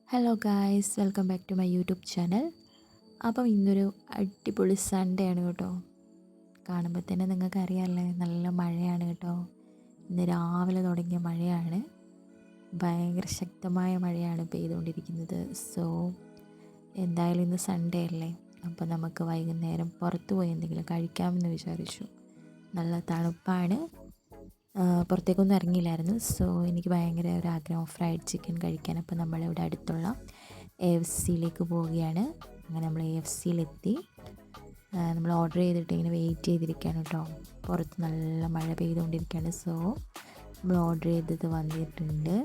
Hello guys, welcome back to my YouTube channel. അപ്പം ഇന്നൊരു അടിപൊളി സൺഡേ ആണ് കേട്ടോ. കാണുമ്പോൾ തന്നെ നിങ്ങൾക്ക് അറിയാമല്ലേ, നല്ല മഴയാണ് കേട്ടോ. ഇന്ന് രാവിലെ തുടങ്ങിയ മഴയാണ്, ഭയങ്കര ശക്തമായ മഴയാണ് പെയ്തുകൊണ്ടിരിക്കുന്നത്. സോ എന്തായാലും ഇന്ന് സൺഡേ അല്ലേ, അപ്പം നമുക്ക് വൈകുന്നേരം പുറത്ത് പോയി എന്തെങ്കിലും കഴിക്കാമെന്ന് വിചാരിച്ചു. നല്ല തണുപ്പാണ്, പുറത്തേക്കൊന്നും ഇറങ്ങിയില്ലായിരുന്നു. സോ എനിക്ക് ഭയങ്കര ഒരു ആഗ്രഹം ഫ്രൈഡ് ചിക്കൻ കഴിക്കാൻ. അപ്പോൾ നമ്മളിവിടെ അടുത്തുള്ള AFCയിലേക്ക് പോവുകയാണ്. അങ്ങനെ നമ്മൾ AFCയിലെത്തി. നമ്മൾ ഓർഡർ ചെയ്തിട്ട് ഇങ്ങനെ വെയിറ്റ് ചെയ്തിരിക്കുകയാണ് കേട്ടോ. പുറത്ത് നല്ല മഴ പെയ്തുകൊണ്ടിരിക്കുകയാണ്. സോ നമ്മൾ ഓർഡർ ചെയ്തത് വന്നിട്ടുണ്ട്.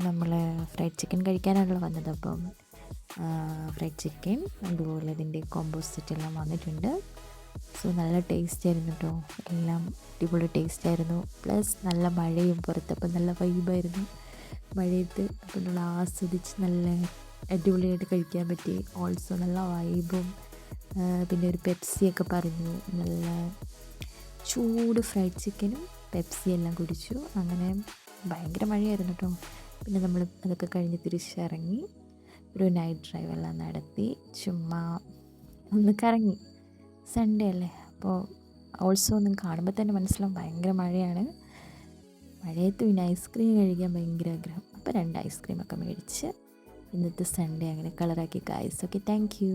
നമ്മൾ ഫ്രൈഡ് ചിക്കൻ കഴിക്കാനാണല്ലോ വന്നത്. അപ്പം ഫ്രൈഡ് ചിക്കൻ അതുപോലെ ഇതിൻ്റെ കോംബോ സെറ്റ് എല്ലാം വന്നിട്ടുണ്ട്. സോ നല്ല ടേസ്റ്റ് ആയിരുന്നു കേട്ടോ, എല്ലാം അടിപൊളി ടേസ്റ്റ് ആയിരുന്നു. പ്ലസ് നല്ല മഴയും പുറത്തപ്പം നല്ല വൈബായിരുന്നു മഴയത്ത്. അപ്പം നമ്മൾ ആസ്വദിച്ച് നല്ല അടിപൊളിയായിട്ട് കഴിക്കാൻ പറ്റി. ഓൾസോ നല്ല വൈബും. പിന്നെ ഒരു പെപ്സിയൊക്കെ പറഞ്ഞു. നല്ല ചൂട് ഫ്രൈഡ് ചിക്കനും പെപ്സി എല്ലാം കുടിച്ചു. അങ്ങനെ ഭയങ്കര മഴയായിരുന്നു കേട്ടോ. പിന്നെ നമ്മൾ അതൊക്കെ കഴിഞ്ഞ് തിരിച്ചിറങ്ങി ഒരു നൈറ്റ് ഡ്രൈവ് എല്ലാം നടത്തി ചുമ്മാ ഒന്ന് കറങ്ങി. സൺഡേ അല്ലേ, അപ്പോൾ ഓൾസോ ഒന്നും കാണുമ്പോൾ തന്നെ മനസ്സിലാവും ഭയങ്കര മഴയാണ്. മഴയത്ത് പിന്നെ ഐസ്ക്രീം കഴിക്കാൻ ഭയങ്കര ആഗ്രഹം. അപ്പോൾ 2 ഐസ്ക്രീമൊക്കെ മേടിച്ച് ഇന്നത്തെ സൺഡേ അങ്ങനെ കളറാക്കി ഗായ്സ്. Okay, thank you.